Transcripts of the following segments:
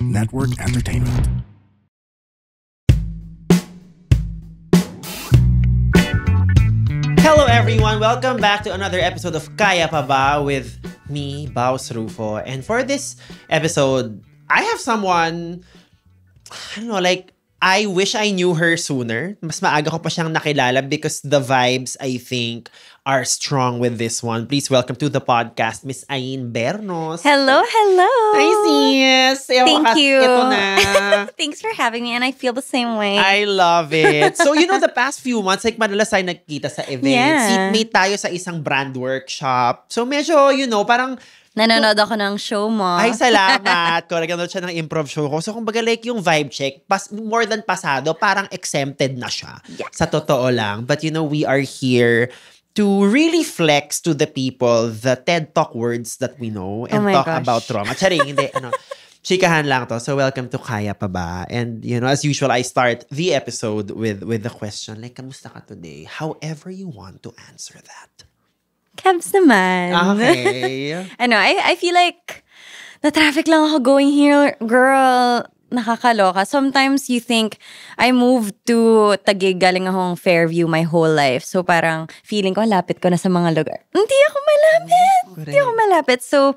Network Entertainment. Hello everyone! Welcome back to another episode of Kaya Pa Ba with me, Baus Rufo. And for this episode, I have someone, I don't know, like, I wish I knew her sooner. Mas maaga ko pa siyang nakilala because the vibes, I think, are strong with this one. Please welcome to the podcast, Miss Ain Bernos. Hello, hello. Hi, sis! Thank you. Ito na. Thanks for having me, and I feel the same way. I love it. So, the past few months, like, madalas tayo nagkita sa events. Yeah. Seatmate tayo sa isang brand workshop. So, medyo, parang... Nanonood ako ng show mo. Ay, salamat. Correct. Nanonood siya ng improv show ko. So, kumbaga, like, yung vibe check, more than pasado, parang exempted na siya. Yeah. Sa totoo lang. But, we are here to really flex to the people the TED Talk words that we know and Oh my talk gosh. about trauma. Charing, hindi, chikahan lang to. So, welcome to Kaya Pa Ba? And, as usual, I start the episode with the question, like, kamusta ka today? However you want to answer that. Kebs naman. Okay. I feel like na-traffic lang ako going here. Girl, nakakaloka. Sometimes you think, I moved to Taguig, galing akong Fairview my whole life. So parang feeling ko, lapit ko na sa mga lugar. Hindi ako malapit. So,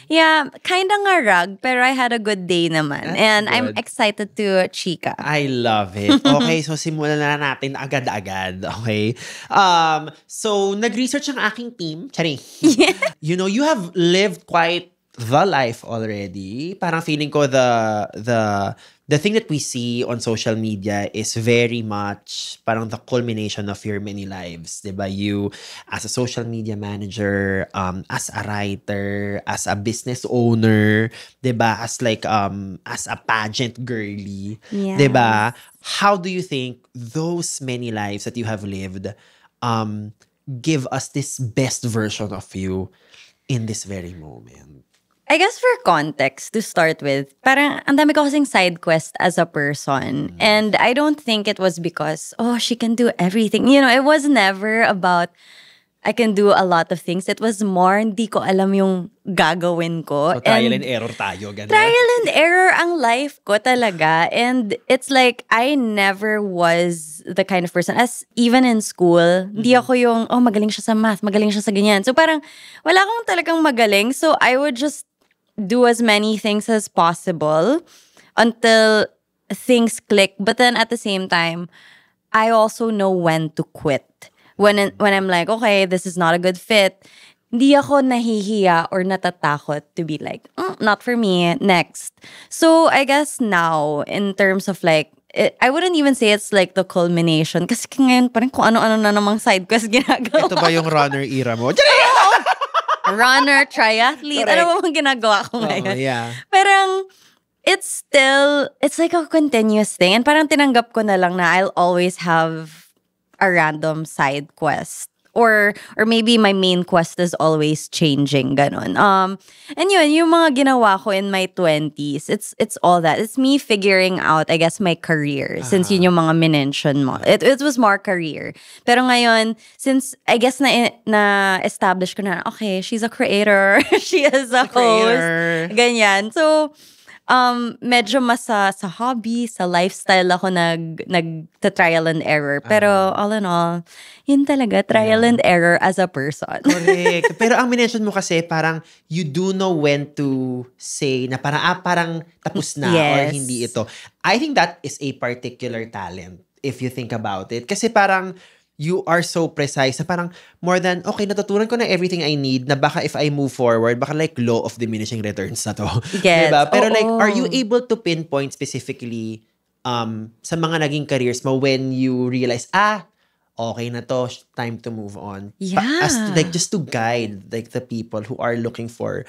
yeah, kinda nga rag, pero I had a good day naman. That's and good. I'm excited to chika. I love it. Okay, so simulan na natin agad-agad. Okay? So, nag-research ang aking team. Charing. Yeah. You have lived quite the life already. Parang feeling ko the thing that we see on social media is very much parang the culmination of your many lives. Diba? You, as a social media manager, as a writer, as a business owner, diba? As a pageant girly. Yes. Diba? How do you think those many lives that you have lived give us this best version of you in this very moment? I guess for context, to start with, parang ang dami ko kasing side quest as a person. And I don't think it was because, she can do everything. It was never about, I can do a lot of things. It was more, hindi ko alam yung gagawin ko. So, trial and error tayo. Ganun. Trial and error ang life ko talaga. And it's like, I never was the kind of person, as even in school, hindi ako yung, magaling siya sa math, magaling siya sa ganyan. So parang, wala akong talagang magaling. So I would just do as many things as possible until things click. But then at the same time, I also know when to quit. When I'm like, okay, this is not a good fit, hindi ako nahihiya or natatakot to be like, not for me, next. So I guess now, in terms of like, I wouldn't even say it's like the culmination. Kasi ngayon parang kung ano-ano na namang side quest ginagawa. Ito ba yung runner era mo? Runner, triathlete, Correct. ano ba bang ginagawa ko ngayon? Yeah. Parang, it's like a continuous thing. And parang tinanggap ko na lang na I'll always have a random side quest. Or maybe my main quest is always changing, ganon. And yun, yung mga ginawa ko in my 20s, it's all that. It's me figuring out, I guess, my career. Since yun yung mga minention mo. It was more career. Pero ngayon, since, I guess, na-establish ko na, okay, she's a creator. She is a host. Ganyan. So, medyo mas sa hobby, sa lifestyle ako nag-trial and error. Pero all in all, yun talaga, trial and error as a person. Correct. Pero ang minention mo kasi, parang you do know when to say na parang tapos na or Yes. hindi ito. I think that is a particular talent if you think about it. Kasi parang you are so precise na parang more than, okay, natutunan ko na everything I need na baka if I move forward, baka like law of diminishing returns na to. Yes. Diba? Pero Oo. like, are you able to pinpoint specifically sa mga naging careers mo when you realize, okay na to, time to move on? Yeah. Just to guide like the people who are looking for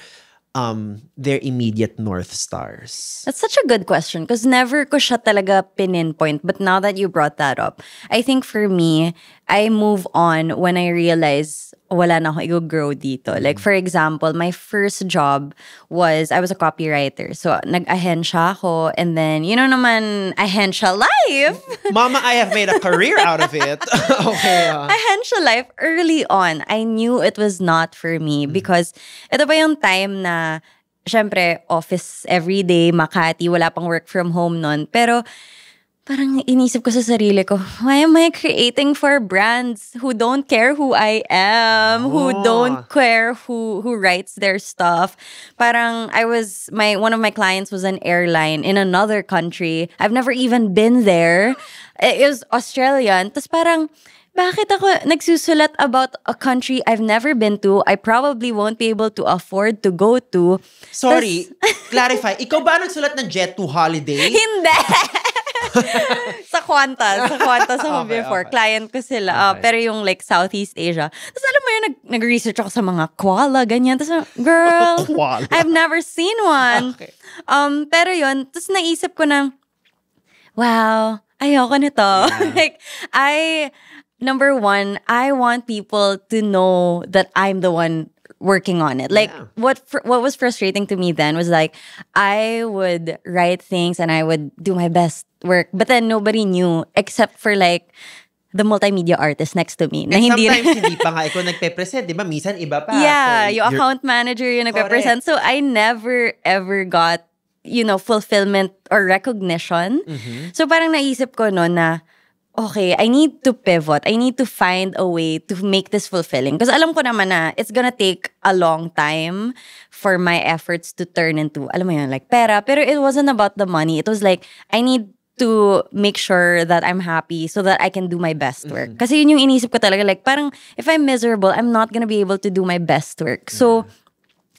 their immediate North Stars? That's such a good question because never ko siya talaga pinpoint. But now that you brought that up, I think for me, I move on when I realize wala na ako i-grow dito. Like, for example, my first job was, I was a copywriter. So, nag-ahensya ako. And then, naman, ahensya life. Mama, I have made a career out of it. Okay. Ahensya life, early on, I knew it was not for me because ito pa yung time na syempre, office everyday, Makati, wala pang work from home nun. Pero, parang inisip ko sa sarili ko, why am I creating for brands who don't care who I am, who don't care who writes their stuff? Parang one of my clients was an airline in another country. I've never even been there. It was Australian. Tapos parang, bakit ako nagsusulat about a country I've never been to, I probably won't be able to afford to go to. Sorry, clarify. Ikaw ba nagsulat ng Jet2 holiday? Hindi! sa Qantas ako before. Client ko sila. Pero yung like Southeast Asia. Tapos alam mo yun, nag-research ako sa mga koala, ganyan. Tapos, girl, I've never seen one. Okay. Pero yun, tapos naisip ko na, wow, ayoko nito. Yeah. Number one, I want people to know that I'm the one working on it. Like, what was frustrating to me then was like, I would write things and I would do my best work, but then nobody knew except for like the multimedia artist next to me. And sometimes hindi pa nga ikaw nagpe-present, di ba? Minsan iba pa. Yeah, so, yung account manager yung nagpe-present. So I never ever got, fulfillment or recognition. Mm-hmm. So parang naisip ko no na, okay, I need to pivot. I need to find a way to make this fulfilling. Because alam ko naman na it's gonna take a long time for my efforts to turn into, alam mo yun, like pera. Pero it wasn't about the money. It was like, I need to make sure that I'm happy so that I can do my best work. Kasi yun yung inisip ko talaga. Like, parang, if I'm miserable, I'm not gonna be able to do my best work. So,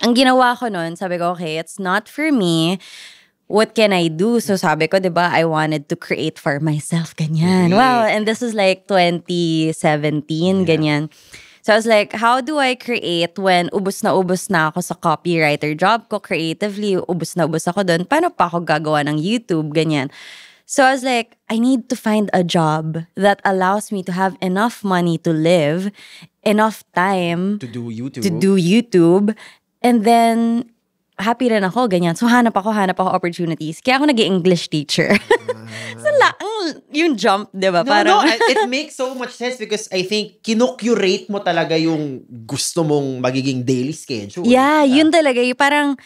ang ginawa ko nun, sabi ko, okay, it's not for me. What can I do? So sabi ko, diba, I wanted to create for myself, ganyan. Wow, and this is like 2017, ganyan. So I was like, how do I create when ubos na ako sa copywriter job ko creatively, ubos na ako dun, paano pa ako gagawa ng YouTube, ganyan. So I was like, I need to find a job that allows me to have enough money to live, enough time to do YouTube, and then happy rin ako, ganyan. So, hanap ako opportunities. Kaya ako nag-English teacher. So, yung jump, di ba? No, it makes so much sense because I think kinocurate mo talaga yung gusto mong magiging daily schedule. Yeah, yun talaga. Yung parang,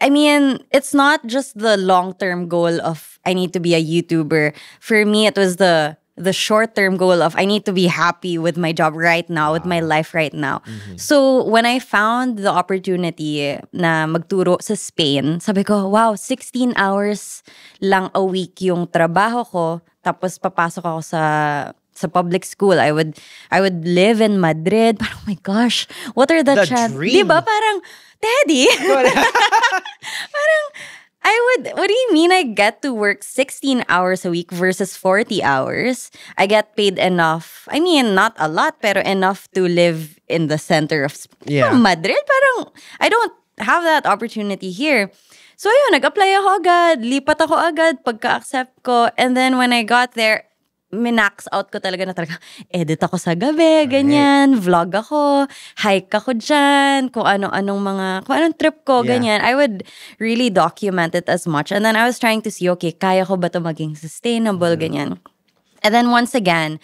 I mean, it's not just the long-term goal of I need to be a YouTuber. For me, it was the short-term goal of I need to be happy with my job right now, with my life right now. Mm-hmm. So, when I found the opportunity na magturo sa Spain, sabi ko, wow, 16 hours lang a week yung trabaho ko, tapos papasok ako sa public school. I would live in Madrid. Parang, oh my gosh, what are the chances? Diba? Parang, Teddy! Parang, what do you mean I get to work 16 hours a week versus 40 hours? I get paid enough. I mean, not a lot, pero enough to live in the center of Madrid. Parang, I don't have that opportunity here. So, ayun, nag-apply ako agad. Lipat ako agad pagka-accept ko. And then, when I got there, minax out ko talaga edit ako sa gabi, ganyan, vlog ako, hike ako dyan, kung anong trip ko, ganyan. I would really document it as much. And then I was trying to see, okay, kaya ko ba ito maging sustainable, ganyan. And then once again,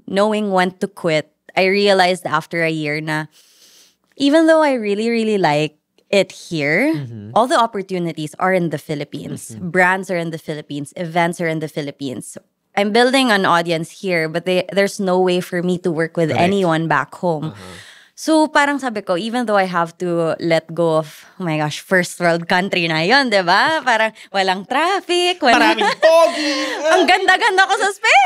knowing when to quit, I realized after a year na even though I really, really like it here, all the opportunities are in the Philippines. Brands are in the Philippines. Events are in the Philippines. I'm building an audience here, but there's no way for me to work with anyone back home. So parang sabi ko, even though I have to let go of, oh my gosh, first world country na yun, di ba? Parang walang traffic. Maraming pogi. Ang ganda-ganda ko sa Spain.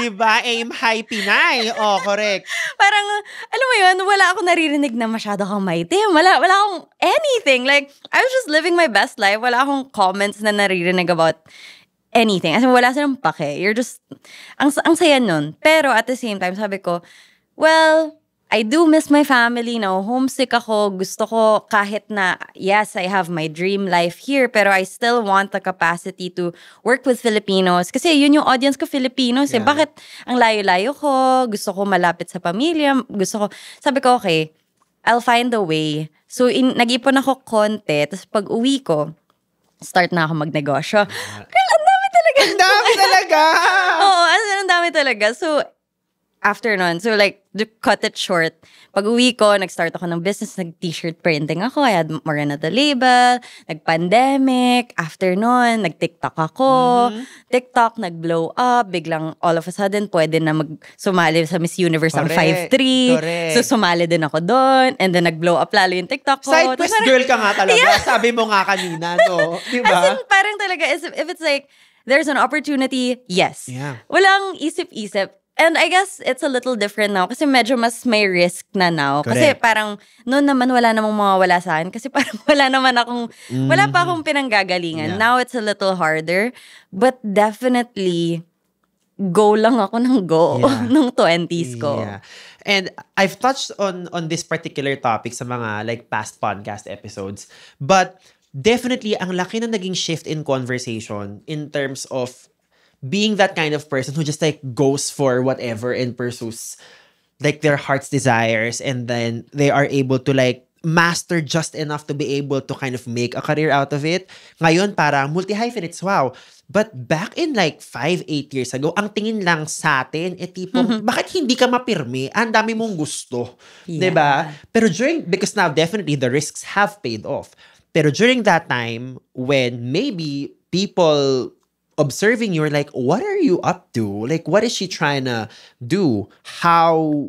Di ba? Aim high Pinay. Oh, correct. Parang, alam mo yun, wala akong naririnig na masyado kang maitim. Wala akong anything. Like, I was just living my best life. Wala akong comments na naririnig about anything. As in, wala silang pake. You're just, ang saya nun. Pero at the same time, sabi ko, well, I do miss my family now. Homesick ako. Gusto ko kahit na, yes, I have my dream life here, pero I still want the capacity to work with Filipinos. Kasi yun yung audience ko, Filipinos. Eh. Bakit ang layo-layo ko? Gusto ko malapit sa pamilya. Sabi ko, okay, I'll find a way. So, nag-ipon ako konti. Tapos pag uwi ko, start na ako magnegosyo. Girl, ang dami talaga. Ang dami talaga! Oo, ang dami talaga. So, after nun, so like, to cut it short, pag uwi ko, nag-start ako ng business, nag-t-shirt printing ako, I had Morena the Label, nag-pandemic, after nun, nag-TikTok ako, TikTok, nag-blow up, biglang all of a sudden, pwede na sumali sa Miss Universe ang 5'3", so sumali din ako doon, and then nag-blow up lalo yung TikTok ko. Side quest girl ka nga talaga, sabi mo nga kanina, no? Diba? As in, parang talaga, if it's like, there's an opportunity, yes. Yeah. Walang isip-isip. And I guess it's a little different now kasi medyo mas may risk na now. Correct. Kasi parang noon naman wala namang mawawala sa akin kasi parang wala pa akong pinanggagalingan. Yeah. Now it's a little harder. But definitely, go lang ako ng go nung 20s ko. Yeah. And I've touched on this particular topic sa mga like past podcast episodes. But definitely, ang laki na naging shift in conversation in terms of being that kind of person who just like goes for whatever and pursues like their heart's desires, and then they are able to like master just enough to be able to kind of make a career out of it. Ngayon, parang multi-hyphenates, wow. But back in like 5-8 years ago, ang tingin lang sa atin, tipong, bakit hindi ka mapirmi? Ang dami mong gusto. Yeah. Diba? Pero because now definitely the risks have paid off. Pero during that time, when maybe people observing you, like, what are you up to? Like, what is she trying to do? How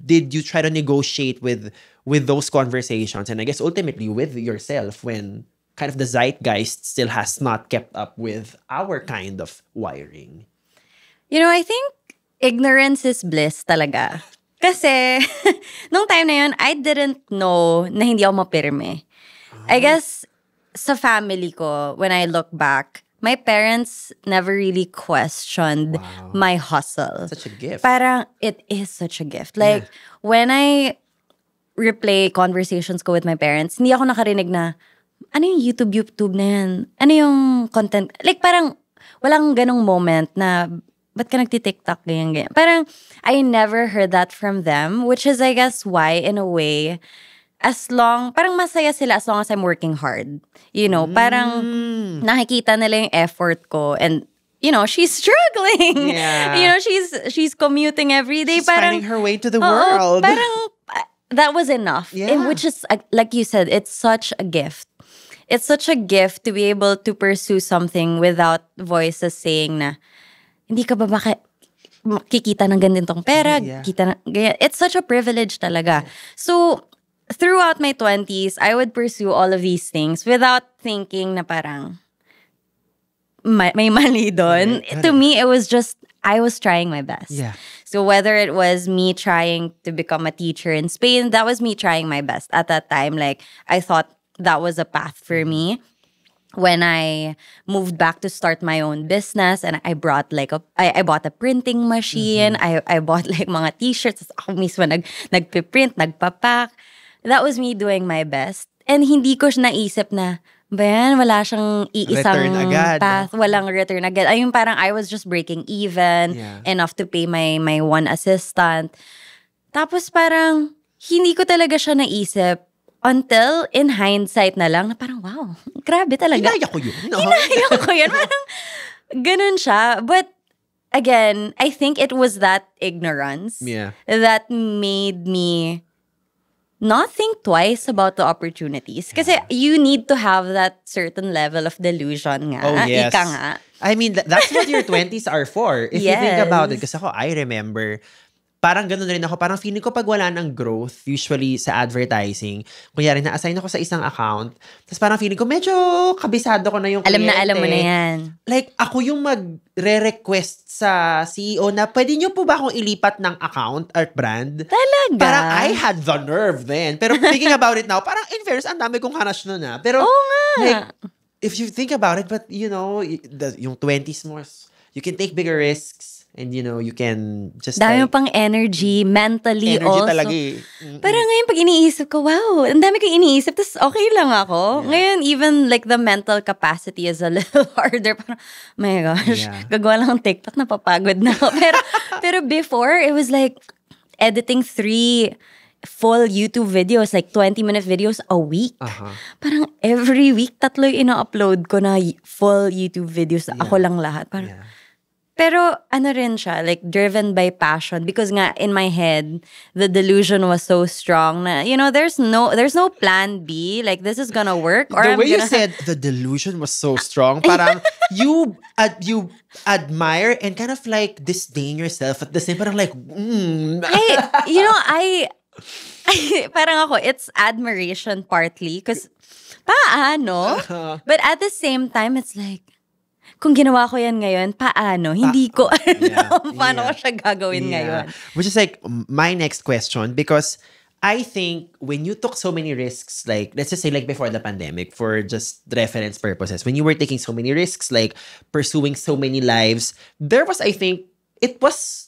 did you try to negotiate with those conversations? And I guess ultimately with yourself when kind of the zeitgeist still has not kept up with our kind of wiring. You know, I think ignorance is bliss talaga. Kasi, nung time na yun, I didn't know na hindi ako mapirme. I guess, sa family ko, when I look back, my parents never really questioned my hustle. Such a gift. Parang, it is such a gift. Like, when I replay conversations ko with my parents, hindi ako nakarinig na, ano yung YouTube na yan? Ano yung content? Like, parang, walang ganong moment na, ba't ka nagti-TikTok, ganyan. Parang, I never heard that from them, which is, I guess, why, in a way, parang masaya sila as long as I'm working hard. You know, parang nakikita nila yung effort ko, and, you know, she's struggling. Yeah. You know, she's commuting every day. She's parang, finding her way to the world. Parang, that was enough. Yeah. And which is, like you said, it's such a gift. It's such a gift to be able to pursue something without voices saying na, hindi ka ba kikita ng ganitong pera? Yeah. It's such a privilege talaga. So, throughout my 20s, I would pursue all of these things without thinking na parang may mali doon. To me, it was just, I was trying my best. Yeah. So whether it was me trying to become a teacher in Spain, that was me trying my best at that time. Like, I thought that was a path for me. When I moved back to start my own business, and I brought like I bought a printing machine, I bought like mga t-shirts, ako mismo nagpiprint, nagpapack. That was me doing my best. And hindi ko siya naisip na, wala siyang iisang return agad, path, walang return agad. Ayun, parang I was just breaking even, enough to pay my one assistant. Tapos parang, hindi ko talaga siya naisip until in hindsight na lang, na parang, wow, grabe talaga. Hinaya ko yun. No? Hinaya ko yun. Parang, ganun siya. But, again, I think it was that ignorance that made me not think twice about the opportunities. Kasi you need to have that certain level of delusion nga. Oh, yes. Ika nga. I mean, that's what your 20s are for. If you think about it. Kasi ako, I remember, parang ganun rin ako. Parang feeling ko pag wala ng growth, usually sa advertising, kunyari na-assign ako sa isang account, tapos parang feeling ko, medyo kabisado ko na yung Alam kliyente. mo na yan. Like, ako yung magre-request sa CEO na, pwede niyo po ba akong ilipat ng account or brand? Talaga? Parang I had the nerve then. Pero thinking about it now, parang in fairness, ang dami kong hanash nun na. Pero, like, if you think about it, but you know, yung 20s mo, you can take bigger risks. And you know, you can just dami like, pang energy, mentally energy also. Talaga eh. Pero ngayon pag iniisip ko, wow, ang dami kong iniisip, tapos okay lang ako. Ngayon, even like the mental capacity is a little harder. Parang, my gosh, gagawa lang ng TikTok, napapagod na ako. Pero before, it was like editing 3 full YouTube videos, like 20-minute videos a week. Parang every week, 3 yung ina-upload ko na full YouTube videos. Ako lang lahat. Parang, Pero ano rin siya, like driven by passion because nga in my head, the delusion was so strong na, there's no plan B. Like this is gonna work or The I'm way you gonna said the delusion was so strong, parang you admire and kind of like disdain yourself at the same, parang like, I parang ako, it's admiration partly because paano? But at the same time, it's like, kung ginawa ko yan ngayon, paano? Hindi ko alam paano ko siya gagawin ngayon. Which is like my next question, because I think when you took so many risks, like let's just say like before the pandemic, for just reference purposes, when you were taking so many risks, like pursuing so many lives, there was, I think, it was,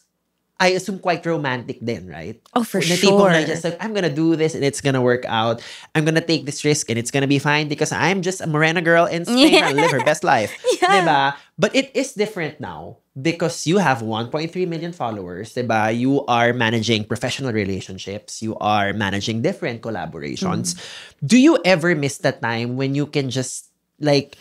I assume, quite romantic then, right? Oh, for na sure. Tipong like just like, I'm gonna do this and it's gonna work out. I'm gonna take this risk and it's gonna be fine because I'm just a Morena girl in Spain and live her best life. Yeah. Diba? But it is different now because you have 1.3 million followers. Diba? You are managing professional relationships. You are managing different collaborations. Do you ever miss that time when you can just like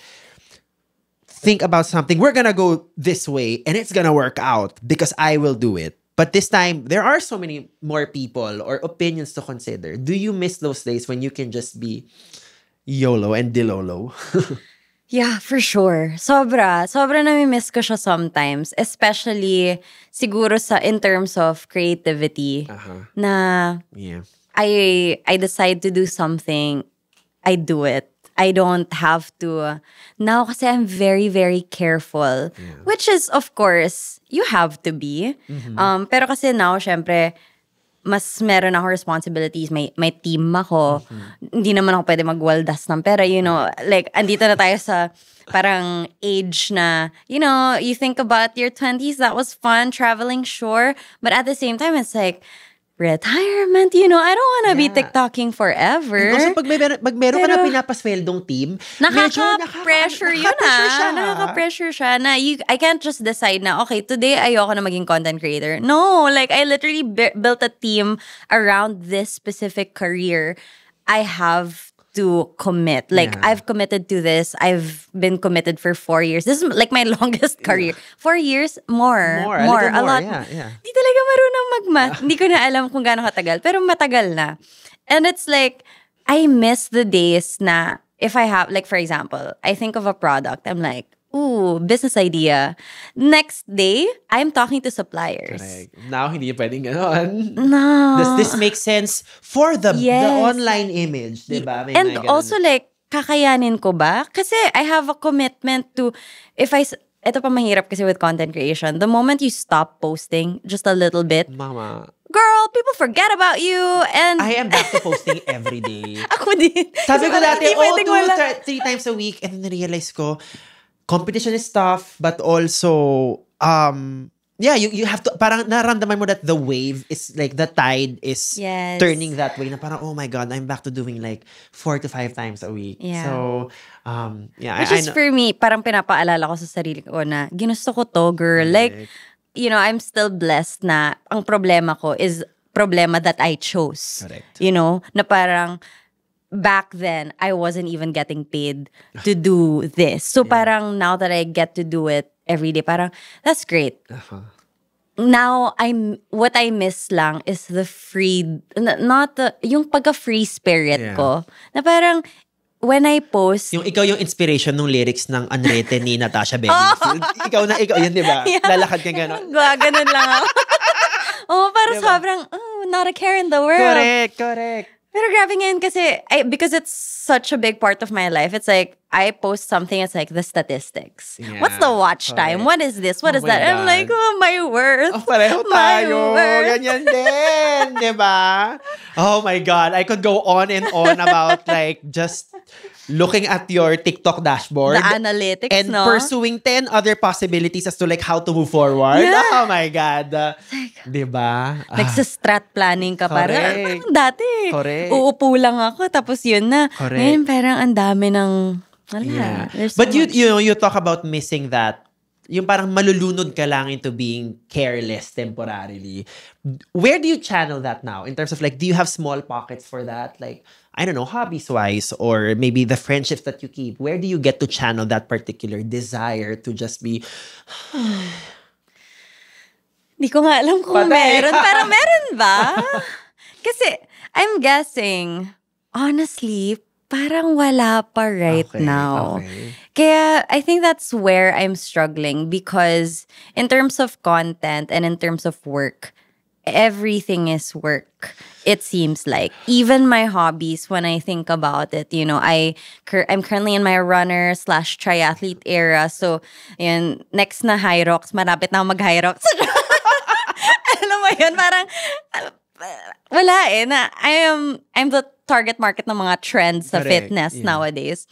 think about something, we're gonna go this way and it's gonna work out because I will do it? But this time, there are so many more people or opinions to consider. Do you miss those days when you can just be YOLO and DiLolo? Yeah, for sure. Sobra nami-miss ko siya sometimes. Especially, siguro in terms of creativity. Na Yeah. I decide to do something, I do it. I don't have to. Now kasi I'm very, very careful. Yeah. Which is, of course, you have to be. Pero kasi now, syempre, mas meron ako responsibilities. May team ako. Hindi naman ako pwede magwaldas ng pera. Like, andito na tayo sa parang age na, you think about your 20s, that was fun, traveling, sure. But at the same time, it's like, retirement, I don't wanna be TikToking forever. And also, pag meron ka na pinapasweldong team, Nakaka-pressure yun siya. Nakaka-pressure siya na I can't just decide na, okay, today ayoko na maging content creator. No, like I literally built a team around this specific career. I have to commit. Like, I've committed to this. I've been committed for 4 years. This is like my longest career. 4 years? More. A lot. Yeah. Di talaga marunong mag-math. Hindi ko na alam kung gaano katagal. Pero matagal na. And it's like, I miss the days na if I have, like for example, I think of a product. I'm like, ooh, business idea. Next day, I'm talking to suppliers. Correct. Now, hindi pwedeng ganon. No. Does this make sense for the Yes. online image? Diba? May And mga ganon. also like, kakayanin ko ba? Kasi I have a commitment to, ito pa mahirap kasi with content creation. The moment you stop posting just a little bit, Mama, girl, people forget about you. And I am back to posting every day. ako din. Sabi ko dati, pwedeng wala. 3 times a week. And then na-realize ko, competition is tough, but also, you have to, parang naramdaman mo that the wave is, like, the tide is Yes. turning that way, na parang, oh my God, I'm back to doing, like, 4 to 5 times a week. Yeah. So, Which is for me, parang pinapaalala ko sa sarili ko na, ginusto ko to, girl. Like, I'm still blessed na ang problema ko is problema that I chose. Correct. Na parang, back then, I wasn't even getting paid to do this. So parang now that I get to do it every day, parang, that's great. Now, what I miss lang is the free, yung pagka-free spirit ko. Na parang, when I post, Yung ikaw yung inspiration ng lyrics ng Unwritten ni Natasha Bedingfield. Ikaw yun, di ba? Yeah. Lalakad ka gano'n. Ganun lang ako. Parang sobrang, not a care in the world. Correct. Pero grabe ngayon kasi, because it's such a big part of my life, it's like, I post something, it's like the statistics. Yeah, What's the watch time? What is this? What Oh is my that? And I'm God. like, oh, my worth. Pareho My tayo. worth. Ganyan din. Di ba? Oh my God. I could go on and on about like just looking at your TikTok dashboard. The analytics, and no? pursuing 10 other possibilities as to like how to move forward. Yeah. Oh my God. Di ba? Nagsa-strat planning ka Correct. parang dati. Correct. Uupo lang ako, tapos yun na. Correct. Ngayon parang ang dami ng, there's so But much. you talk about missing that. Yung parang malulunod ka lang into being careless temporarily. Where do you channel that now? In terms of like, do you have small pockets for that? Like, I don't know, hobbies-wise, or maybe the friendships that you keep. Where do you get to channel that particular desire to just be Hindi ko nga alam kung meron. Pero meron ba? Kasi, I'm guessing, honestly, parang wala pa right now. Okay. Kaya, I think that's where I'm struggling because in terms of content and in terms of work, everything is work. It seems like even my hobbies, when I think about it, you know, I'm currently in my runner/triathlete era. So, yun, next na Hyrox, malapit na ako mag-Hyrox. Alam mo yun, parang wala na I'm the target market ng mga trends sa fitness nowadays.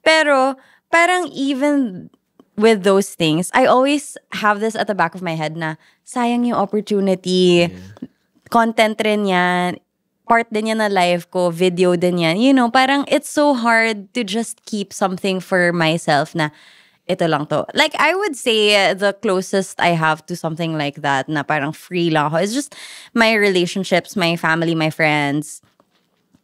Pero parang even with those things, I always have this at the back of my head na sayang yung opportunity. Content rin yan. Part din yan na live ko. Video din yan. You know, parang it's so hard to just keep something for myself na ito lang to. Like, I would say the closest I have to something like that na parang free lang ako is just my relationships, my family, my friends.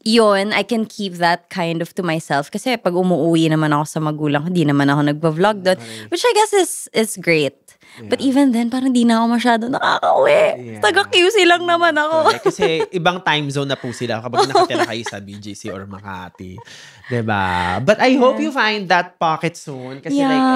Yun, I can keep that kind of to myself. Kasi pag umuwi naman ako sa magulang, hindi naman ako nagpa-vlog doon. Which I guess is great. Yeah. But even then, parang di na ako masyado nakaka-uwi. Yeah. Taga-QC lang naman ako. Correct. Kasi ibang time zone na po sila kapag nakatira kayo sa BGC or Makati. Diba? But I hope you find that pocket soon. Kasi like,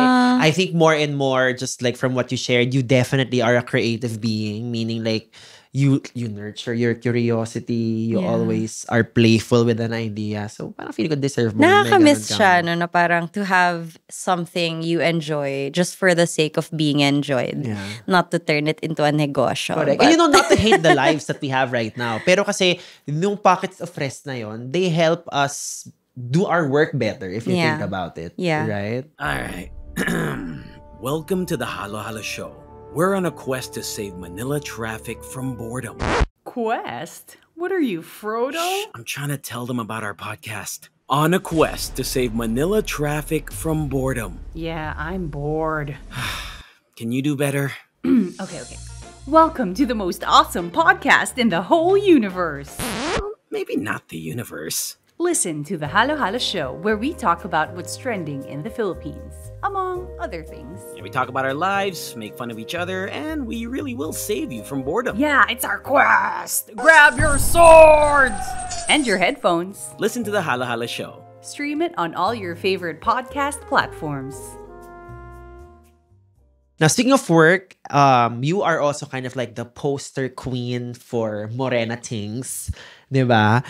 I think more and more, just like from what you shared, you definitely are a creative being. Meaning like, you nurture your curiosity. You always are playful with an idea. So, parang feel ko deserve mo. Nakakamiss siya, no? Na parang to have something you enjoy just for the sake of being enjoyed. Yeah. Not to turn it into a negosyo. Correct. And you know, not to hate the lives that we have right now. Pero kasi, yung pockets of rest na yon, they help us do our work better if you think about it. Yeah. Right? All right. Welcome to the Halo Halo Show. We're on a quest to save Manila traffic from boredom. Quest? What are you, Frodo? Shh, I'm trying to tell them about our podcast. On a quest to save Manila traffic from boredom. Yeah, I'm bored. Can you do better? Okay. Welcome to the most awesome podcast in the whole universe. Well, maybe not the universe. Listen to the Halo Halo Show, where we talk about what's trending in the Philippines, among other things. Yeah, we talk about our lives, make fun of each other, and we really will save you from boredom. Yeah, it's our quest! Grab your swords! And your headphones. Listen to the Halo Halo Show. Stream it on all your favorite podcast platforms. Now, speaking of work, you are also kind of like the poster queen for Morena things. Diba?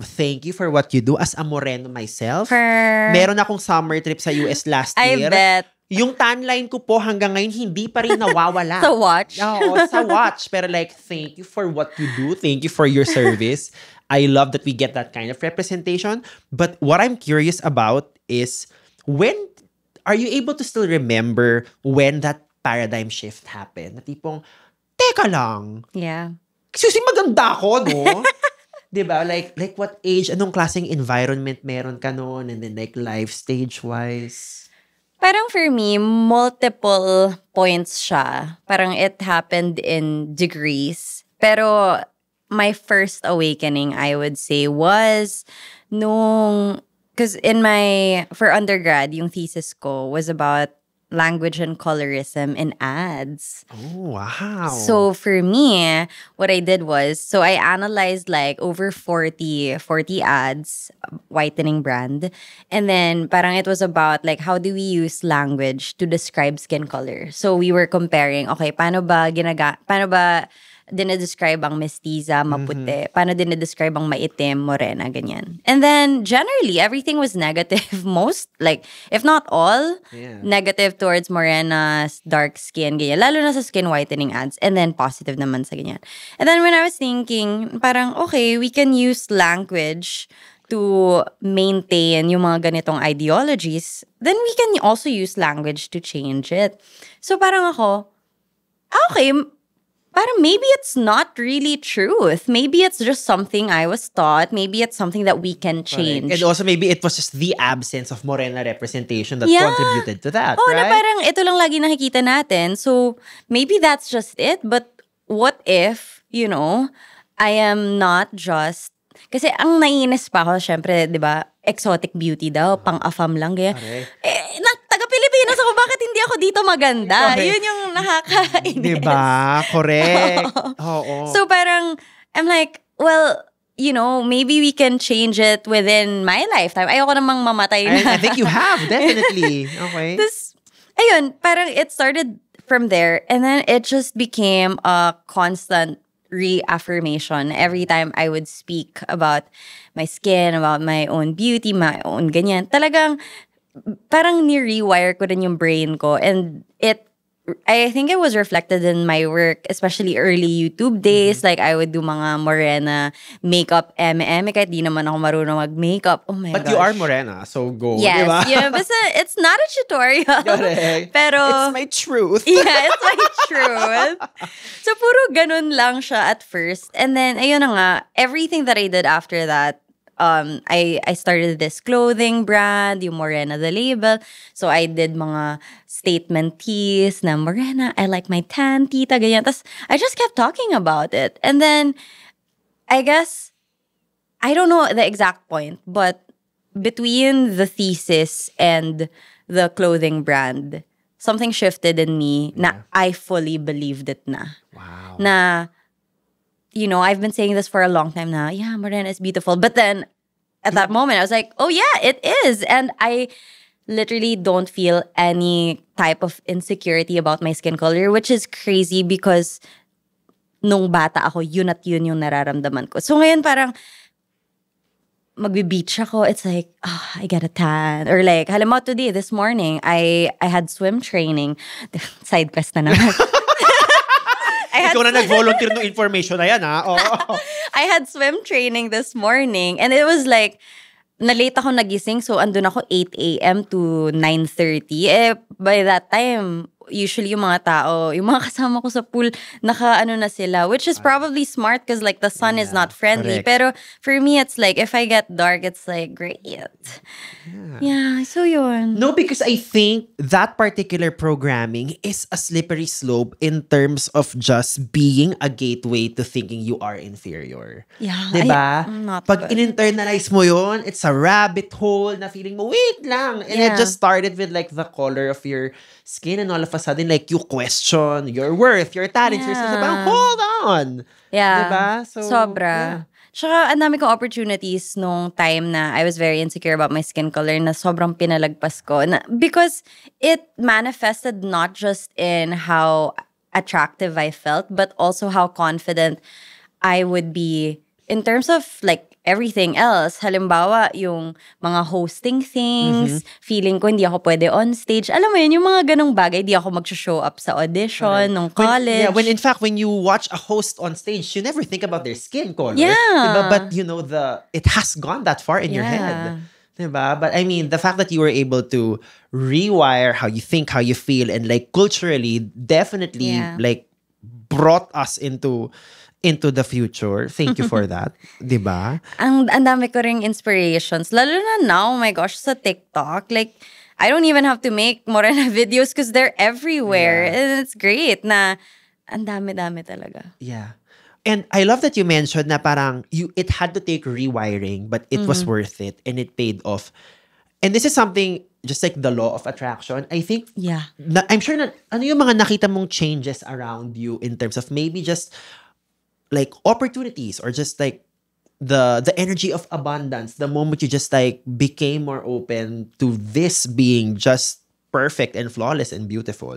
Thank you for what you do. As a Moreno myself, meron akong summer trip sa US last year. I bet. Yung tan line ko po hanggang ngayon, hindi pa rin nawawala. Sa watch? Oo, sa watch. Pero like, thank you for what you do. Thank you for your service. I love that we get that kind of representation. But what I'm curious about is, when are you able to still remember when that paradigm shift happened? Na tipong, teka lang. Yeah. Kasi maganda ako, no? Diba? Like what age, anong klaseng environment meron ka noon? And then like life stage-wise? Parang for me, multiple points siya. Parang it happened in degrees. Pero my first awakening, I would say, was nung... Because for undergrad, yung thesis ko was about language and colorism in ads. Oh, wow. So for me, what I did was, so I analyzed like over 40 ads, whitening brand. And then parang it was about like, how do we use language to describe skin color? So we were comparing, okay, paano ba dinedescribe ang mestiza, maputi? Paano dinedescribe ang maitim, morena, ganyan. And then, generally, everything was negative. Most, like, if not all, negative towards morenas, dark skin, ganyan. Lalo na sa skin whitening ads. And then, positive naman sa ganyan. And then, when I was thinking, parang, okay, we can use language to maintain yung mga ganitong ideologies. Then, we can also use language to change it. So, parang ako, okay, parang maybe it's not really truth. Maybe it's just something I was taught. Maybe it's something that we can change. Correct. And also maybe it was just the absence of Morena representation that contributed to that, right? Na parang ito lang lagi nakikita natin. So maybe that's just it. But what if, I am not just... Kasi ang naiinis pa ako, syempre, di ba, exotic beauty daw, pang-afam lang, gaya. Taga-Pilipinas ako, ako, bakit hindi ako dito maganda? Okay. Yun yung nakakainis. Diba? Correct. Oo. So parang, I'm like, well, you know, maybe we can change it within my lifetime. Ayoko namang mamatay na. I think you have, definitely. Okay. This, ayun, parang it started from there. And then it just became a constant reaffirmation every time I would speak about my skin, about my own beauty, my own ganyan. Talagang, parang ni-rewire ko din yung brain ko. And I think it was reflected in my work, especially early YouTube days. Like, I would do mga morena makeup, kahit di naman ako marunong mag-makeup. Oh my gosh. But you are morena, so go. Yes. Diba? Yeah, basta it's not a tutorial. Correct. Pero, It's my truth. yeah, it's my truth. So, puro ganun lang siya at first. And then, ayun na nga, everything that I did after that, I started this clothing brand, yung Morena the label. So, I did mga statement tees na Morena, I like my tan, tita, ganyan. Tapos, I just kept talking about it. And then, I guess, I don't know the exact point, but between the thesis and the clothing brand, something shifted in me na I fully believed it na. Wow. Na, you know, I've been saying this for a long time now. Yeah, Morena is beautiful. But then, at that moment, I was like, oh yeah, it is. And I literally don't feel any type of insecurity about my skin color, which is crazy because nung bata ako, yun at yun yung nararamdaman ko. So ngayon parang, magbe-beach ako, it's like, I get a tan. Or like, halimbawa today, this morning, I had swim training. Side quest na naman. Ikaw na nag-volunteer ng information na yan, ha? Oh. I had swim training this morning and it was like, na-late ako nagising, so andun ako 8 a.m. to 9:30. By that time, usually yung mga tao, yung mga kasama ko sa pool, naka-ano na sila, which is probably smart because like the sun is not friendly. correct. Pero for me, it's like, if I get dark, it's like, great. Yeah, so yun. No, because I think that particular programming is a slippery slope in terms of just being a gateway to thinking you are inferior. Yeah, Diba? I'm not Pag good. in-internalize mo yun, it's a rabbit hole na feeling mo, wait lang. And it Yeah. just started with like the color of your skin and all of a sudden, like you question your worth, your talents, your skills. Yeah. Parang, hold on. Yeah. Diba? So, Sobra. yeah. Tsaka, ang dami kong opportunities nung time na I was very insecure about my skin color na sobrang pinalagpas ko. Because it manifested not just in how attractive I felt, but also how confident I would be in terms of like everything else. Halimbawa, yung mga hosting things, feeling ko hindi ako pwede on stage. Alam mo yun, yung mga ganong bagay, di ako mag-show up sa audition nung college. When in fact, when you watch a host on stage, you never think about their skin color. Yeah. Diba? But you know, it has gone that far in your head. Diba? But I mean, the fact that you were able to rewire how you think, how you feel, and like culturally, definitely like brought us into the future. Thank you for that. Diba? Ang dami ko ring inspirations. Lalo na now, oh my gosh, sa TikTok. Like, I don't even have to make Morena videos because they're everywhere. And it's great na ang dami-dami talaga. Yeah. And I love that you mentioned na parang it had to take rewiring, but it was worth it and it paid off. And this is something, just like the law of attraction, I think, I'm sure na, ano yung mga nakita mong changes around you in terms of maybe just like opportunities or just like the energy of abundance, the moment you just like became more open to this being just perfect and flawless and beautiful.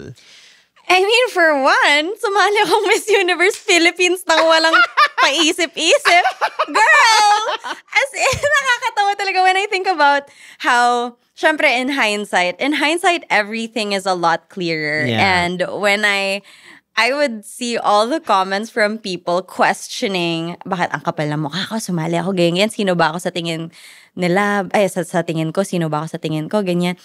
I mean, for one, sumali akong Miss Universe Philippines nang walang paisip-isip. Girl! As in, nakakatawa talaga when I think about how, syempre in hindsight, everything is a lot clearer. Yeah. And when I would see all the comments from people questioning, bakit ang kapal na mukha ko, sumali ako, ganyan, sino ba ako sa tingin nila, sa tingin ko, sino ba ako sa tingin ko, ganyan.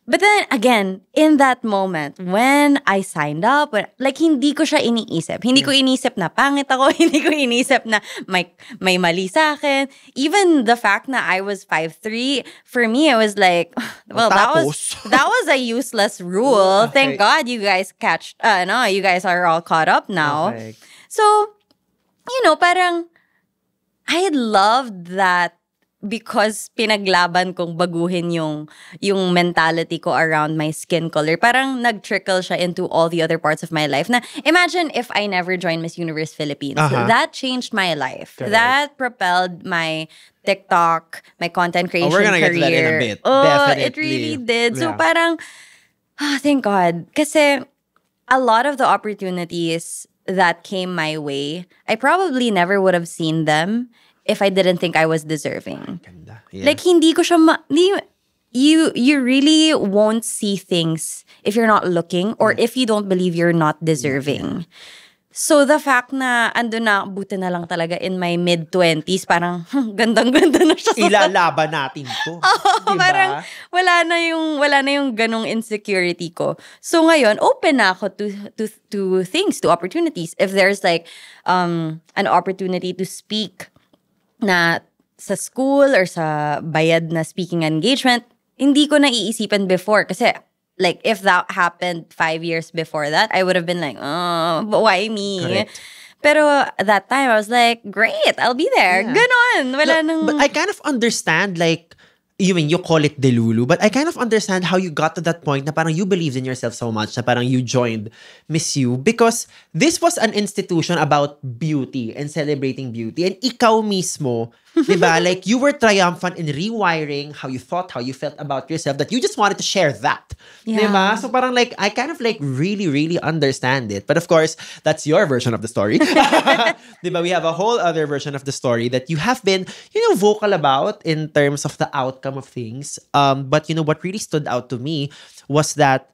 But then, again, in that moment, when I signed up, like, hindi ko siya iniisip. Hindi ko iniisip na pangit ako. Hindi ko iniisip na may mali sa akin. Even the fact na I was 5'3", for me, it was like, well, that was a useless rule. Okay. Thank God you guys you guys are all caught up now. Okay. So, you know, parang, I loved that because pinaglaban kong baguhin yung mentality ko around my skin color, parang nag-trickle siya into all the other parts of my life. Na imagine if I never joined Miss Universe Philippines. That changed my life. Correct. That propelled my TikTok, my content creation we're gonna career. get to that in a bit. Oh, Definitely. it really did. So Yeah. parang, thank God. Kasi a lot of the opportunities that came my way, I probably never would have seen them if I didn't think I was deserving. Ganda. Yeah. Like, hindi ko siya you really won't see things if you're not looking or if you don't believe you're not deserving. So the fact na ando na, buti na lang talaga in my mid-20s, parang gandang-ganda na siya. Ilalaban natin to. Diba? Parang wala na yung ganong insecurity ko. So ngayon, open na ako to things, to opportunities. If there's like an opportunity to speak na sa school or sa bayad na speaking engagement, hindi ko naiisipan before. Kasi like, if that happened 5 years before that, I would have been like, oh, but why me? Correct. Pero at that time, I was like, great, I'll be there. Yeah. Ganon. Wala nang... But I kind of understand, like, you call it delulu, but I kind of understand how you got to that point na parang you believed in yourself so much na parang you joined Miss U because this was an institution about beauty and celebrating beauty. And ikaw mismo, diba? Like, you were triumphant in rewiring how you thought, how you felt about yourself, that you just wanted to share that. Yeah. Diba? So parang like, I kind of like really, really understand it. But of course, that's your version of the story. Diba? We have a whole other version of the story that you have been, vocal about in terms of the outcome of things. But what really stood out to me was that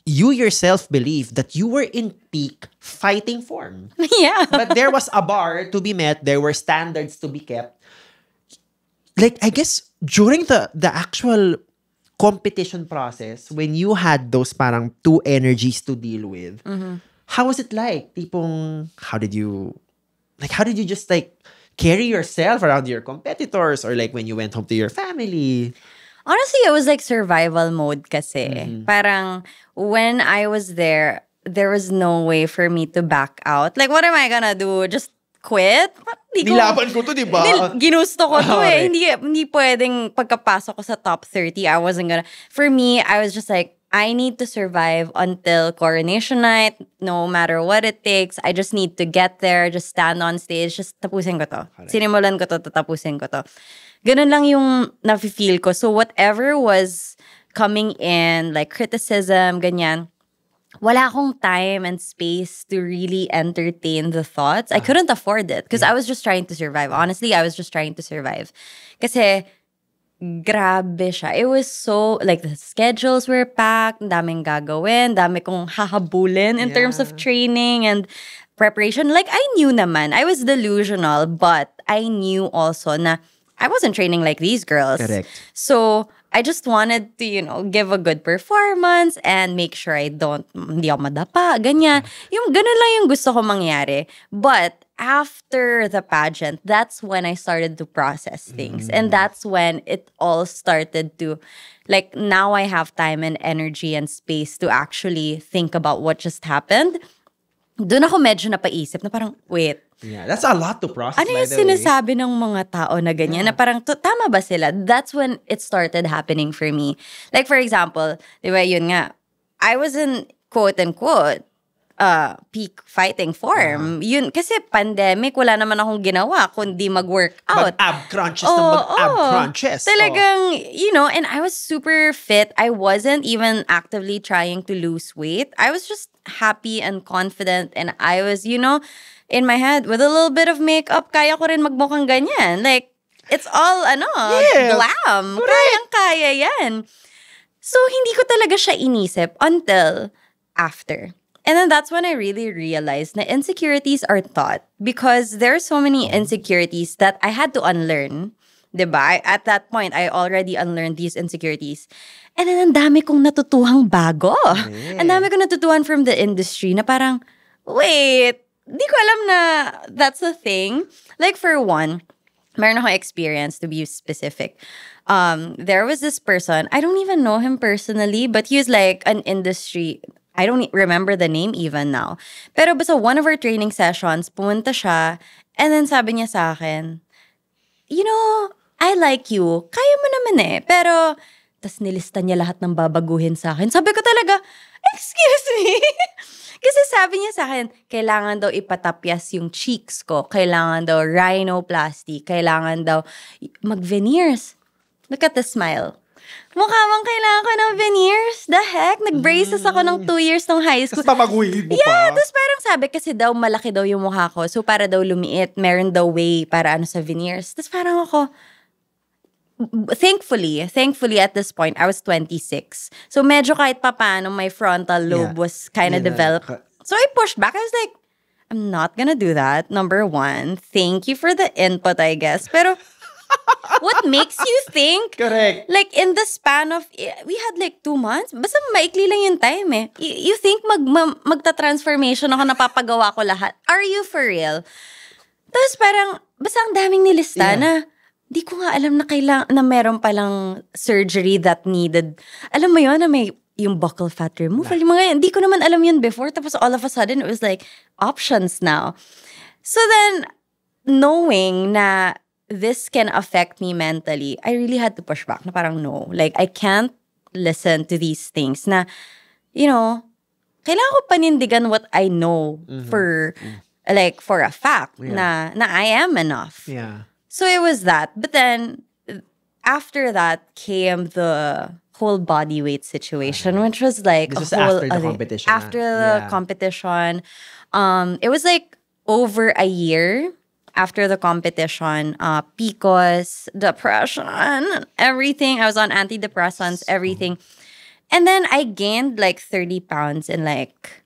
you yourself believed that you were in peak fighting form. Yeah. But there was a bar to be met. There were standards to be kept. Like, I guess, during the actual competition process, when you had those parang two energies to deal with, how was it like? Tipong, how did you just like carry yourself around your competitors or like when you went home to your family? Honestly, it was like survival mode kasi. Parang when I was there was no way for me to back out. Like, what am I gonna do? Just quit? Nilaban ko to, di ba? Ginusto ko to Okay. Hindi pwedeng pagkapasok ko sa top 30, I wasn't gonna... For me, I was just like, I need to survive until coronation night, no matter what it takes. I just need to get there, just stand on stage, just tapusin ko to. Sinimulan ko to, tatapusin ko to. Ganun lang yung nafe-feel ko. So whatever was coming in, like criticism, ganyan, wala akong time and space to really entertain the thoughts. I couldn't afford it because I was just trying to survive. Honestly, I was just trying to survive. Kasi grabe siya. It was so, like, the schedules were packed, daming gagawin, dami kong hahabulin in terms of training and preparation. Like, I knew naman. I was delusional, but I knew also na I wasn't training like these girls. Correct. So, I just wanted to, give a good performance and make sure hindi ako madapa, ganyan. Yung ganun lang yung gusto ko mangyari. But after the pageant, that's when I started to process things. And that's when it all started to, like, now I have time and energy and space to actually think about what just happened. Doon ako medyo napaisip na parang, wait, Yeah, that's a lot to process, ano by yung the way. sinasabi ng mga tao na ganyan? Na parang, tama ba sila? That's when it started happening for me. Like, for example, di ba, yun nga, I was in, quote-unquote, peak fighting form. Yun, kasi pandemic, wala naman akong ginawa kundi mag-workout. Mag-ab crunches ng mag-ab crunches. Talagang, and I was super fit. I wasn't even actively trying to lose weight. I was just happy and confident, and I was, in my head, with a little bit of makeup, kaya ko rin magmukhang ganyan. Like, it's all, Yes, glam. correct. Kayang-kaya yan. So, hindi ko talaga siya inisip until after. And then that's when I really realized na insecurities are taught because there are so many insecurities that I had to unlearn. Diba? At that point, I already unlearned these insecurities. And then, ang dami kong natutuhang bago. Ang dami kong natutuhan from the industry na parang, wait, di ko alam na that's a thing. Like, for one, meron akong experience, to be specific. There was this person, I don't even know him personally, but he was like an industry, I don't remember the name even now. Pero basta one of our training sessions, pumunta siya, and then sabi niya sa akin, I like you. Kaya mo naman eh. Pero, tas nilista niya lahat ng babaguhin sa akin. Sabi ko talaga, excuse me? Kasi sabi niya sa akin, kailangan daw ipatapyas yung cheeks ko. Kailangan daw rhinoplasty. Kailangan daw mag-veneers. Look at the smile. Mukha bang kailangan ko ng veneers? The heck? Nag-braces ako ng 2 years ng high school. Tapos pabaguhin mo Yeah, pa. tapos parang sabi kasi daw malaki daw yung mukha ko. So para daw lumiit, meron daw way para ano sa veneers. Tapos parang ako, thankfully at this point, I was 26. So medyo kahit papaano, my frontal lobe was kind of developed. So I pushed back. I was like, I'm not gonna do that. Number one, thank you for the input, I guess. Pero what makes you think? Correct. Like, in the span of, we had like 2 months. Basta maikli lang yung time eh. You think magta-transformation ako, napapagawa ko lahat. Are you for real? Tapos parang, basta ang daming nilista na, di ko nga alam na meron palang surgery that needed. Alam mo yun, na may yung buccal fat removal. Yung mga, hindi ko naman alam yun before. Tapos all of a sudden, it was like, options now. So then, knowing na this can affect me mentally, I really had to push back na parang no. Like, I can't listen to these things na, you know, kailangan ko panindigan what I know for a fact na I am enough. Yeah. So it was that. But then, after that came the whole body weight situation, which was like This was a whole after the other- competition. After the competition, it was like over a year after the competition. PCOS, depression, everything. I was on antidepressants, everything, and then I gained like 30 pounds in like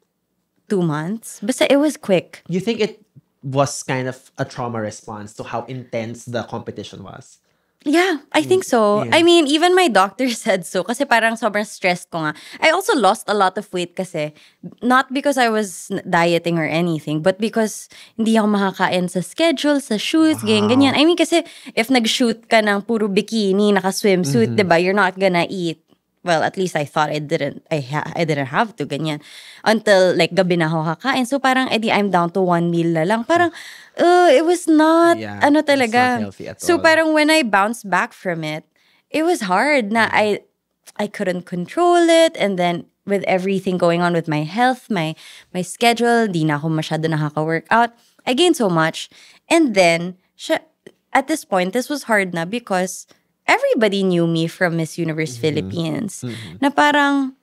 2 months. But it was quick. You think it was kind of a trauma response to how intense the competition was? Yeah, I think so. Yeah. I mean, even my doctor said so. Kasi parang sobrang stressed ko nga. I also lost a lot of weight kasi. Not because I was dieting or anything, but because hindi ako makakain sa schedule, sa shoots, ganyan. I mean, kasi if nag-shoot ka ng puro bikini, naka-swimsuit, diba, you're not gonna eat. Well, at least I thought I didn't. I didn't have to, ganyan. Until like gabi na ako kakain. So parang, edi I'm down to 1 meal na lang. Parang, it was not, ano talaga. It's not healthy at so all. parang when I bounced back from it, it was hard na I couldn't control it. And then with everything going on with my health, my schedule, di na ako masyado nakaka-workout. I gained so much. And then, at this point, this was hard na because everybody knew me from Miss Universe Philippines. Na parang,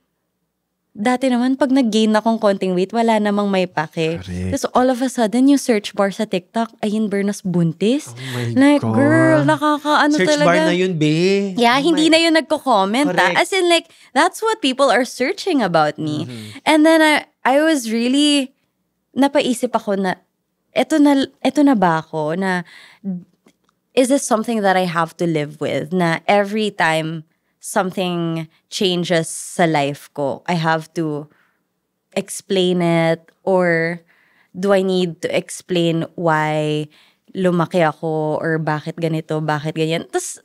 dati naman, pag nag-gain akong konting weight, wala namang may pake. Tapos all of a sudden, yung search bar sa TikTok, Ayin Bernas buntis. Oh my like, God. girl, nakakaano Search talaga. bar na yun, be. Yeah, hindi na yun nagko-comment. Correct. As in, like, that's what people are searching about me. And then, I was really, napaisip ako na, eto na ba ako na, is this something that I have to live with? Na every time something changes sa life ko, I have to explain it, or do I need to explain why lumaki ako or bakit ganito, bakit ganyan? Tapos,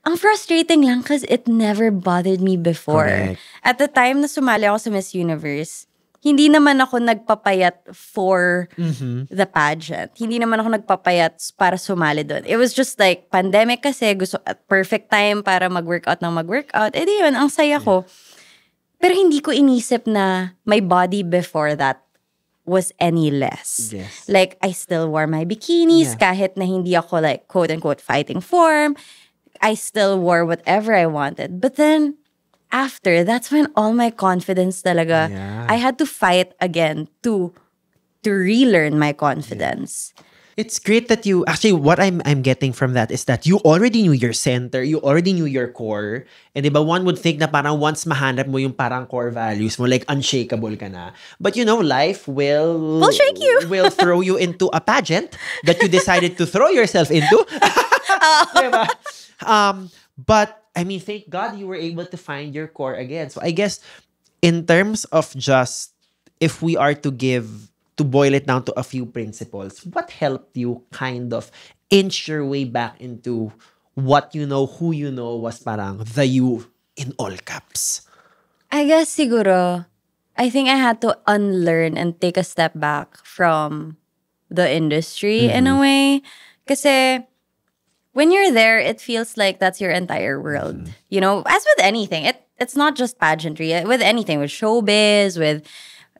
ang frustrating lang because it never bothered me before. Correct. At the time na sumali ako sa Miss Universe, hindi naman ako nagpapayat for the pageant. Hindi naman ako nagpapayat para sumali doon. It was just like, pandemic kasi, perfect time para mag-workout ng mag-workout. Eh di yun, ang saya ko. Pero hindi ko inisip na my body before that was any less. Yes. Like, I still wore my bikinis kahit na hindi ako like, quote-unquote, fighting form. I still wore whatever I wanted. But then, after, that's when all my confidence talaga, I had to fight again to relearn my confidence. It's great that you, actually, what I'm getting from that is that you already knew your center, you already knew your core. And diba, one would think na parang once mahanap mo yung parang core values mo, like unshakable ka na. But you know, life will shake you. will throw you into a pageant that you decided to throw yourself into. Diba? But I mean, thank God you were able to find your core again. So I guess in terms of just, if we are to boil it down to a few principles, what helped you kind of inch your way back into what you know, who you know was parang the you in all caps? I guess siguro, I think I had to unlearn and take a step back from the industry in a way. Kasi when you're there, it feels like that's your entire world. You know, as with anything, it's not just pageantry. With anything, with showbiz, with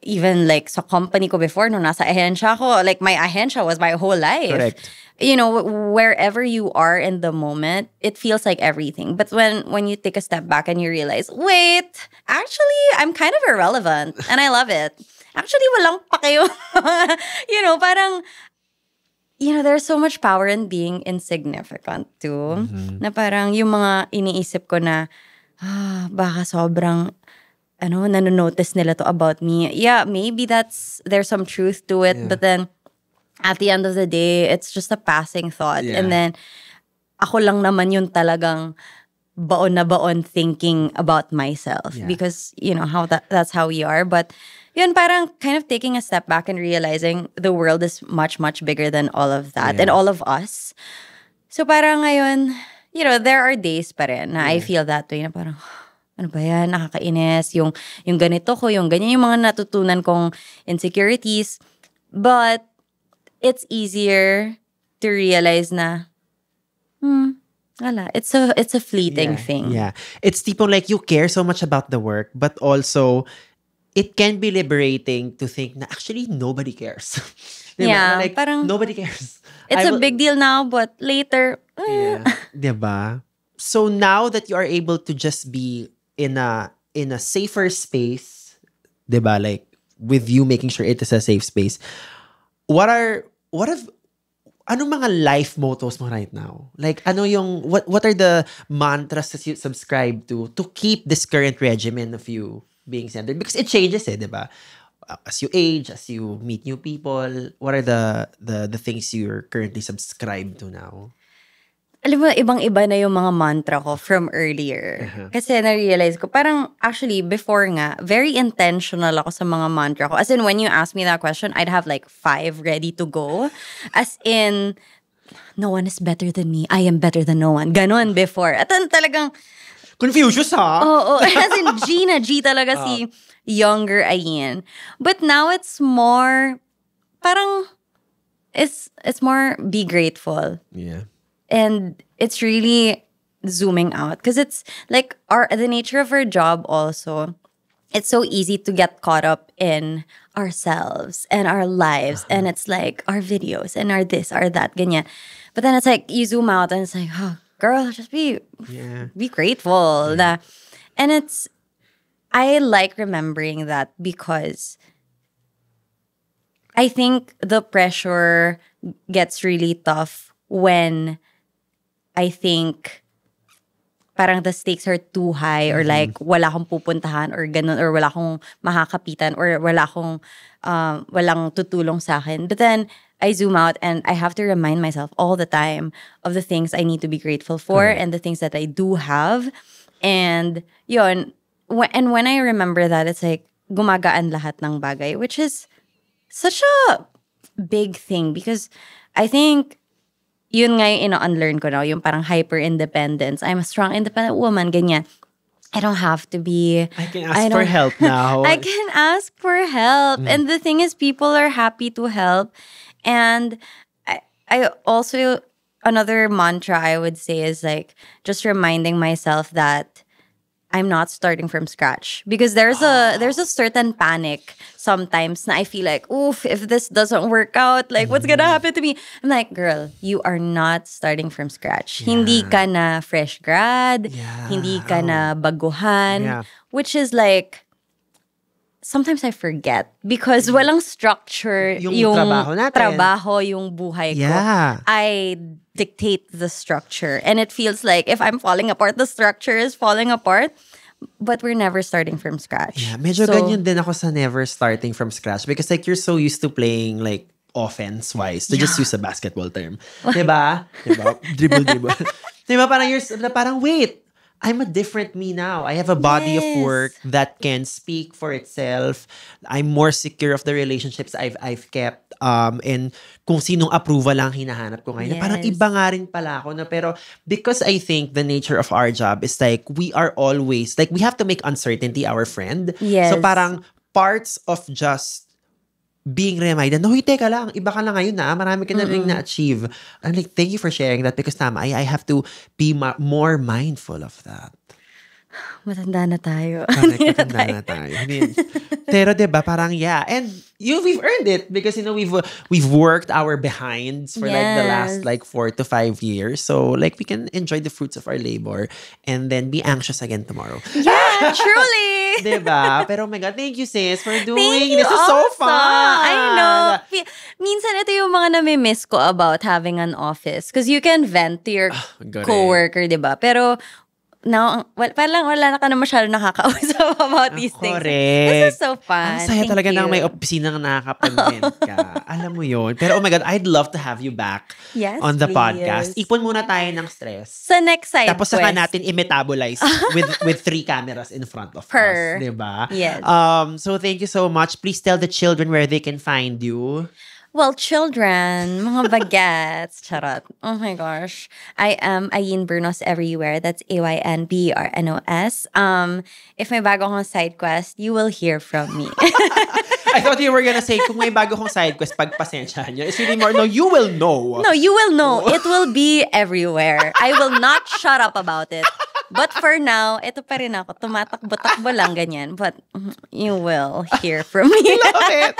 even like sa company ko before, no, nasa ahensya ko, like my ahensya was my whole life. Correct. You know, wherever you are in the moment, it feels like everything. But when you take a step back and you realize, wait, actually, I'm kind of irrelevant and I love it. Actually, walang pakiyo. You know, parang, you know, there's so much power in being insignificant too. Na parang yung mga iniisip ko na, baka sobrang, nanonotice nila to about me. Yeah, maybe there's some truth to it. But then, at the end of the day, it's just a passing thought. Yeah. And then, ako lang naman yung talagang baon na baon thinking about myself. Yeah. Because, you know, that's how we are. But, yun, parang kind of taking a step back and realizing the world is much, much bigger than all of that and all of us. So parang ngayon, you know, there are days pa rin na I feel that way na parang, ano ba yan, nakakainis, yung ganito ko, yung ganyan, yung mga natutunan kong insecurities. But, it's easier to realize na, wala, it's a fleeting thing. Yeah. It's tipong like you care so much about the work, but also, it can be liberating to think na actually nobody cares. Diba? Yeah, like, parang nobody cares. It's a big deal now, but later, Yeah. Diba? So now that you are able to just be in a safer space, diba? Like with you making sure it is a safe space. Anong mga life mottos mo right now? Like what are the mantras that you subscribe to keep this current regimen of you being centered? Because it changes, diba? As you age, as you meet new people, what are the things you're currently subscribed to now? Alam mo, ibang-iba na yung mga mantra ko from earlier. Kasi na-realize ko, parang actually, before nga, very intentional ako sa mga mantra ko. As in, when you ask me that question, I'd have like 5 ready to go. As in, no one is better than me. I am better than no one. Ganon before. At talagang, Confucius, ha? Oo. As in, G talaga si younger Ayin. But now it's more, parang, it's more be grateful. Yeah. And it's really zooming out. Because it's like the nature of our job also, it's so easy to get caught up in ourselves and our lives. And it's like our videos and our this, our that, ganyan. But then it's like, you zoom out and it's like, oh, girl, just be grateful. And I like remembering that because I think the pressure gets really tough when I think parang the stakes are too high or like wala akong pupuntahan or ganun or wala akong makakapitan or wala akong walang tutulong sa akin. But then I zoom out and I have to remind myself all the time of the things I need to be grateful for and the things that I do have. And yun, and when I remember that, it's like gumagaan lahat ng bagay, which is such a big thing because I think yun nga yung ino-unlearn ko now, yung parang hyper-independence. I'm a strong, independent woman, ganyan. I don't have to be... I can ask for help now. I can ask for help. And the thing is, people are happy to help. And I also, another mantra I would say is like, just reminding myself that I'm not starting from scratch. Because there's a certain panic sometimes na I feel like, oof, if this doesn't work out, like, what's gonna happen to me? I'm like, girl, you are not starting from scratch. Hindi ka na fresh grad. Hindi ka na baguhan. Which is like, sometimes I forget. Because walang structure yung trabaho natin. Trabaho, yung buhay ko. I dictate the structure. And it feels like if I'm falling apart, the structure is falling apart. But we're never starting from scratch. Yeah, medyo ganyan din ako sa never starting from scratch. Because like you're so used to playing like offense-wise. To just use a basketball term. Diba? Dribble. Diba? Parang wait. I'm a different me now. I have a body of work that can speak for itself. I'm more secure of the relationships I've kept. And kung sinong approval lang hinahanap ko ngayon. Parang iba nga rin pala ako. Pero because I think the nature of our job is like we are always, like we have to make uncertainty our friend. Yes. So parang parts of just being reminded, no, teka lang, iba ka na ngayon na, marami ka na rin na-achieve. I'm like, thank you for sharing that because tama, I have to be more mindful of that. Matanda na tayo. Correct, matanda na tayo. I mean, pero diba, parang yeah. And we've earned it because, we've worked our behinds for like the last like 4 to 5 years. So like we can enjoy the fruits of our labor and then be anxious again tomorrow. Yeah, truly. Diba? Pero oh my God, thank you sis for doing Thank you this. Is so also. fun. I know. Minsan ito yung mga nami-miss ko about having an office. Because you can vent to your coworker, diba? Pero now, wala na ka na masyado nakakausap about these things. This is so fun. Ang saya talaga ng may opisina na nakakapag-vent ka. Alam mo yun. Pero oh my God, I'd love to have you back on the podcast. Ipon muna tayo ng stress. Sa next side Tapos saka natin i-metabolize with 3 cameras in front of us. Diba? Yes. So thank you so much. Please tell the children where they can find you. Well, children, mga bagets, charot. Oh my gosh. I am Ayin Bernos everywhere. That's AYNBRNOS. If may bago akong side quest, you will hear from me. I thought you were gonna say, kung may bago kong side quest, pagpasensyahan nyo. It's really more, no, you will know. No, you will know. It will be everywhere. I will not shut up about it. But for now, ito pa rin ako. Tumatakbo-takbo lang ganyan. But you will hear from me. Love it.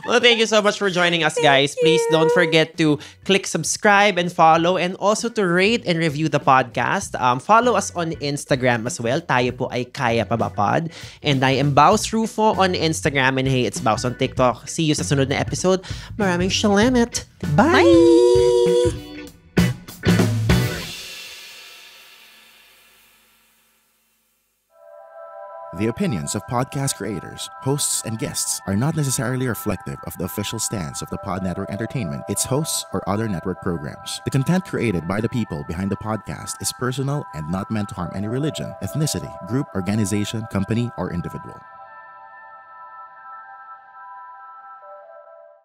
Well, thank you so much for joining us, guys. Please don't forget to click subscribe and follow and also to rate and review the podcast. Follow us on Instagram as well. Tayo po ay Kaya Pa Ba Pod. And I am Baus Rufo on Instagram and hey, it's Baus on TikTok. See you sa sunod na episode. Maraming salamat. Bye! Bye! The opinions of podcast creators, hosts, and guests are not necessarily reflective of the official stance of the Pod Network Entertainment, its hosts, or other network programs. The content created by the people behind the podcast is personal and not meant to harm any religion, ethnicity, group, organization, company, or individual.